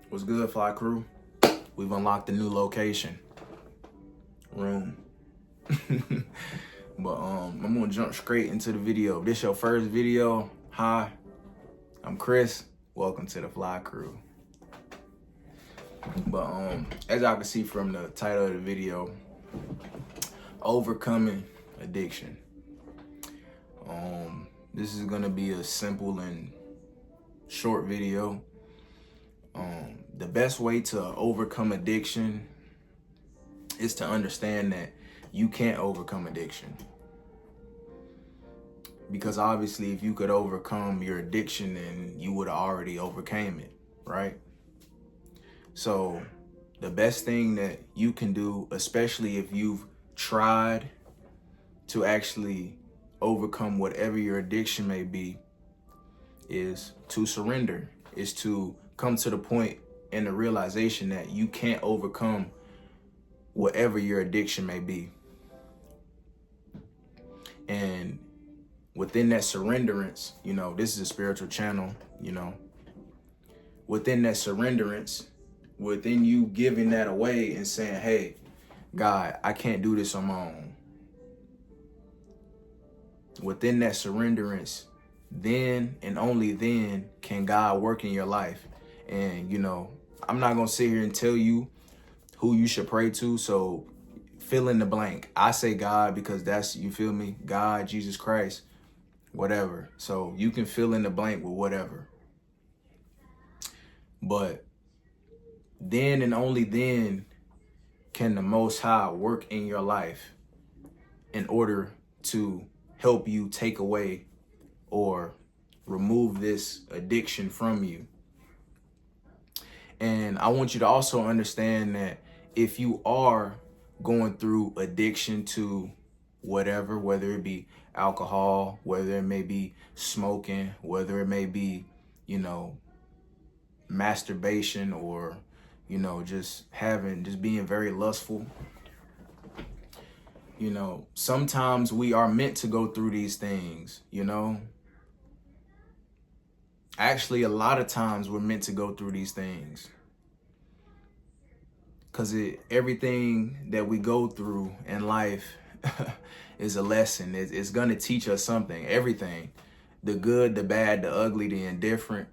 What's good, Fly Crew? We've unlocked a new location. Room. But I'm gonna jump straight into the video. If this your first video, hi, I'm Chris. Welcome to the Fly Crew. But as y'all can see from the title of the video, overcoming addiction. This is gonna be a simple and short video. The best way to overcome addiction is to understand that you can't overcome addiction. Because obviously if you could overcome your addiction, then you would have already overcame it, right? So the best thing that you can do, especially if you've tried to actually overcome whatever your addiction may be, is to surrender, is to come to the point and the realization that you can't overcome whatever your addiction may be. And within that surrenderance, this is a spiritual channel, within that surrenderance, within you giving that away and saying, hey, God, I can't do this on my own. Within that surrenderance, then and only then can God work in your life. And, I'm not going to sit here and tell you who you should pray to. So fill in the blank. I say God because that's, you feel me? God, Jesus Christ, whatever. So you can fill in the blank with whatever. But then and only then can the Most High work in your life in order to help you take away or remove this addiction from you. And I want you to also understand that if you are going through addiction to whatever, whether it be alcohol, whether it may be smoking, whether it may be, masturbation, or, just being very lustful, sometimes we are meant to go through these things, Actually, a lot of times we're meant to go through these things because everything that we go through in life is a lesson. It's going to teach us something, everything, the good, the bad, the ugly, the indifferent.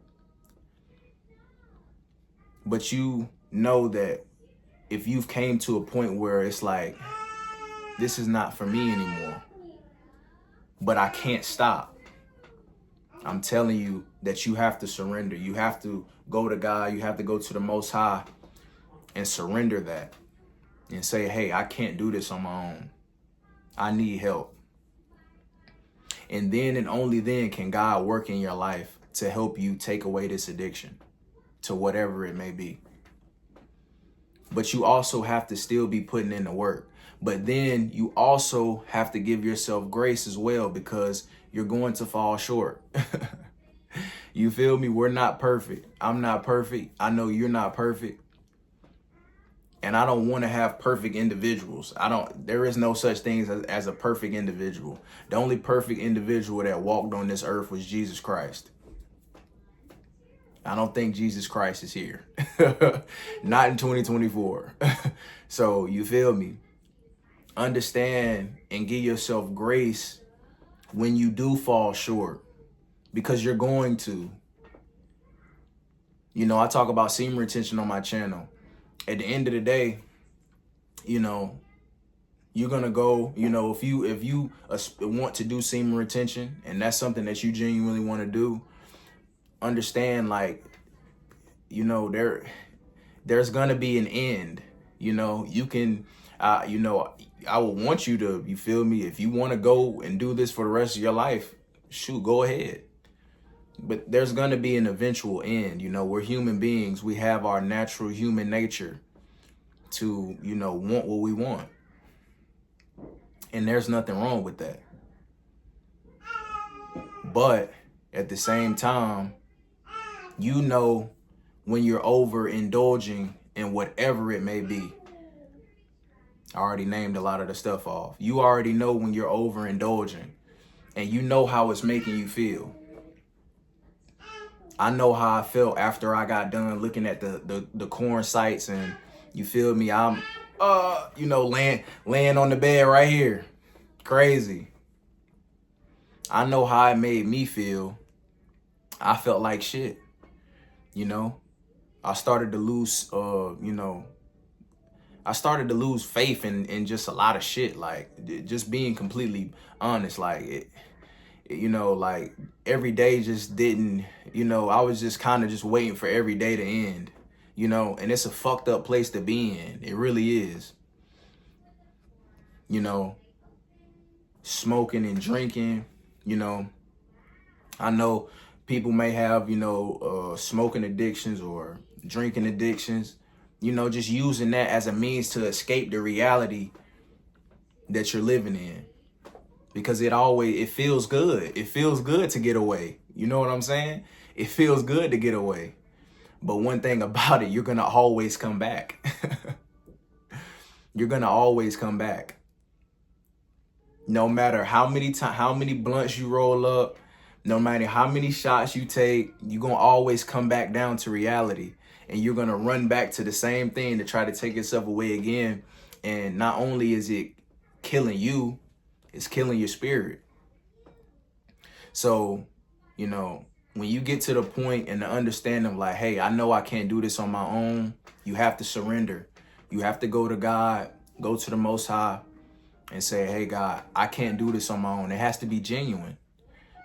But you know that if you've came to a point where it's like, this is not for me anymore, but I can't stop. I'm telling you that you have to surrender. You have to go to God. You have to go to the Most High and surrender that and say, hey, I can't do this on my own. I need help. And then and only then can God work in your life to help you take away this addiction to whatever it may be. But you also have to still be putting in the work. But then you also have to give yourself grace as well, because you're going to fall short. You feel me? We're not perfect. I'm not perfect. I know you're not perfect. And I don't want to have perfect individuals. There is no such thing as a perfect individual. The only perfect individual that walked on this earth was Jesus Christ. I don't think Jesus Christ is here. Not in 2024. So you feel me? Understand and give yourself grace when you do fall short, because you're going to. I talk about semen retention on my channel. At the end of the day, you're gonna go, if you want to do semen retention and that's something that you genuinely want to do, understand, there's gonna be an end. You can, I would want you to, you feel me? If you want to go and do this for the rest of your life, shoot, go ahead. But there's going to be an eventual end. We're human beings. We have our natural human nature to, want what we want. And there's nothing wrong with that. But at the same time, when you're overindulging in whatever it may be. I already named a lot of the stuff off. You already know when you're overindulging, and you know how it's making you feel. I know how I felt after I got done looking at the corn sites, and you feel me? I'm you know, laying on the bed right here. Crazy. I know how it made me feel. I felt like shit, you know. I started to lose you know, I started to lose faith in just a lot of shit, like just being completely honest, like you know, like every day just didn't, you know, I was just kind of just waiting for every day to end, you know, and it's a fucked up place to be in. It really is. You know, smoking and drinking, you know, I know people may have, you know, smoking addictions or drinking addictions, you know, just using that as a means to escape the reality that you're living in. Because it feels good. It feels good to get away. You know what I'm saying? It feels good to get away. But one thing about it, you're going to always come back. You're going to always come back. No matter how many blunts you roll up, no matter how many shots you take, you're going to always come back down to reality. And you're going to run back to the same thing to try to take yourself away again. And not only is it killing you, it's killing your spirit. So, you know, when you get to the point and the understanding of like, hey, I know I can't do this on my own, you have to surrender. You have to go to God, go to the Most High and say, hey, God, I can't do this on my own. It has to be genuine.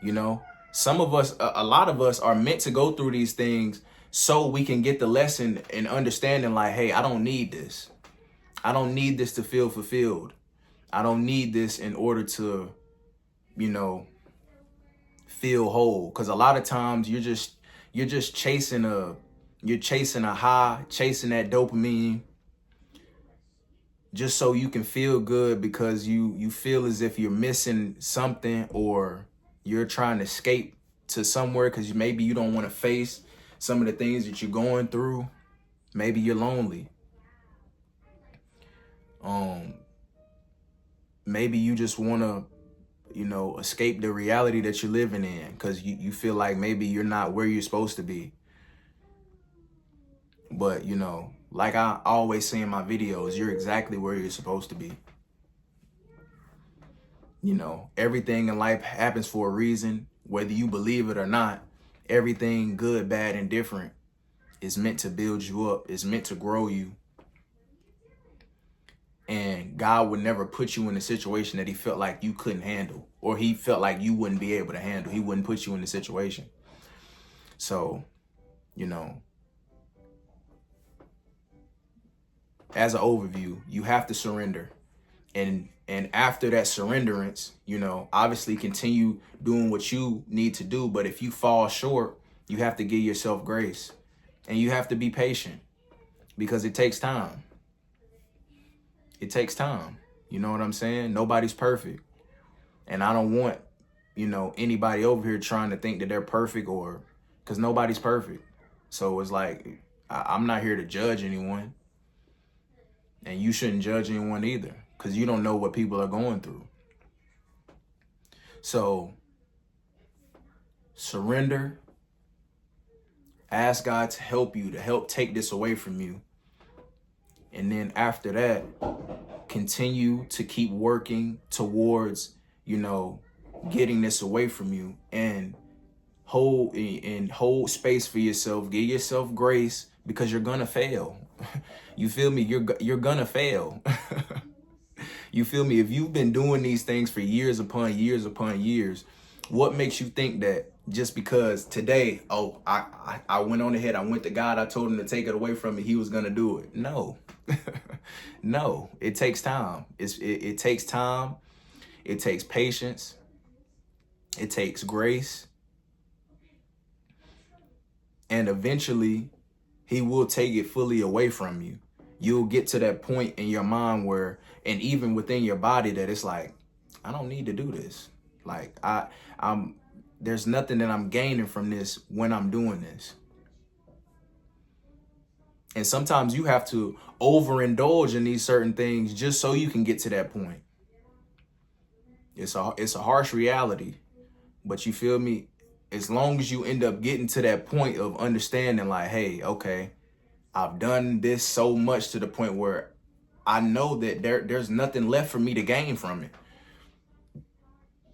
You know, some of us, a lot of us are meant to go through these things so we can get the lesson and understanding like, hey, I don't need this. I don't need this to feel fulfilled. I don't need this in order to, you know, feel whole. Because a lot of times you're just chasing a high, chasing that dopamine just so you can feel good, because you feel as if you're missing something, or you're trying to escape to somewhere because maybe you don't want to face some of the things that you're going through. Maybe you're lonely. Maybe you just want to, you know, escape the reality that you're living in because you feel like maybe you're not where you're supposed to be. But, you know, like I always say in my videos, you're exactly where you're supposed to be. You know, everything in life happens for a reason, whether you believe it or not. Everything good, bad, and different is meant to build you up. It's meant to grow you. And God would never put you in a situation that he felt like you couldn't handle, or he felt like you wouldn't be able to handle. He wouldn't put you in the situation. So, you know, as an overview, you have to surrender. And after that surrenderance, you know, obviously continue doing what you need to do. But if you fall short, you have to give yourself grace, and you have to be patient, because it takes time. It takes time. You know what I'm saying? Nobody's perfect. And I don't want, you know, anybody over here trying to think that they're perfect, or because nobody's perfect. So it's like, I'm not here to judge anyone. And you shouldn't judge anyone either, because you don't know what people are going through. So surrender. Ask God to help you, to help take this away from you. And then after that, continue to keep working towards, you know, getting this away from you, and hold space for yourself. Give yourself grace, because you're gonna fail. You feel me? You're gonna fail. You feel me? If you've been doing these things for years upon years upon years, what makes you think that just because today, oh, I went on ahead, I went to God, I told him to take it away from me, he was gonna do it? No. No, it takes time. It takes time. It takes patience. It takes grace. And eventually, he will take it fully away from you. You'll get to that point in your mind where, and even within your body, that it's like, I don't need to do this. Like there's nothing that I'm gaining from this when I'm doing this. And sometimes you have to overindulge in these certain things just so you can get to that point. It's a harsh reality, but you feel me? as long as you end up getting to that point of understanding, like, hey, okay, I've done this so much to the point where I know that there's nothing left for me to gain from it.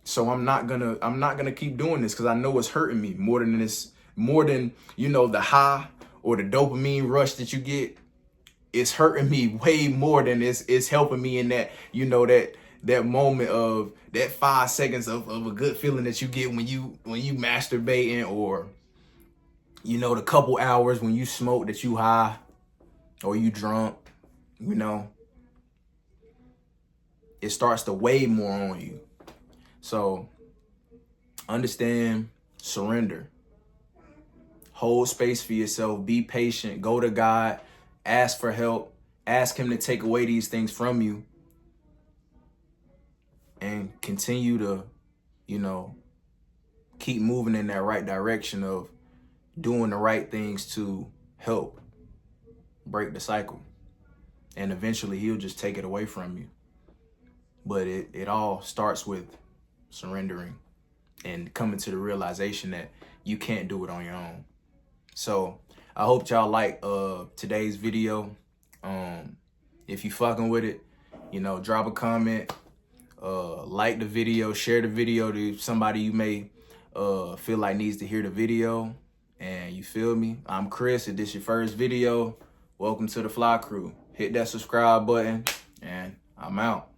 So I'm not gonna keep doing this because I know it's hurting me more than, you know, the high or the dopamine rush that you get. It's hurting me way more than it's helping me in that, you know, that moment of that 5 seconds of a good feeling that you get when you masturbating, or, you know, the couple hours when you smoke that you high or you drunk, you know, it starts to weigh more on you. So understand, surrender, hold space for yourself, be patient, go to God, ask for help, ask him to take away these things from you, and continue to, you know, keep moving in that right direction of doing the right things to help break the cycle. And eventually he'll just take it away from you. But it all starts with surrendering and coming to the realization that you can't do it on your own. So I hope y'all like today's video. If you fucking with it, you know, drop a comment, like the video, share the video to somebody you may feel like needs to hear the video. And you feel me? I'm Chris. If this your first video, welcome to the Fly Crew. Hit that subscribe button, and I'm out.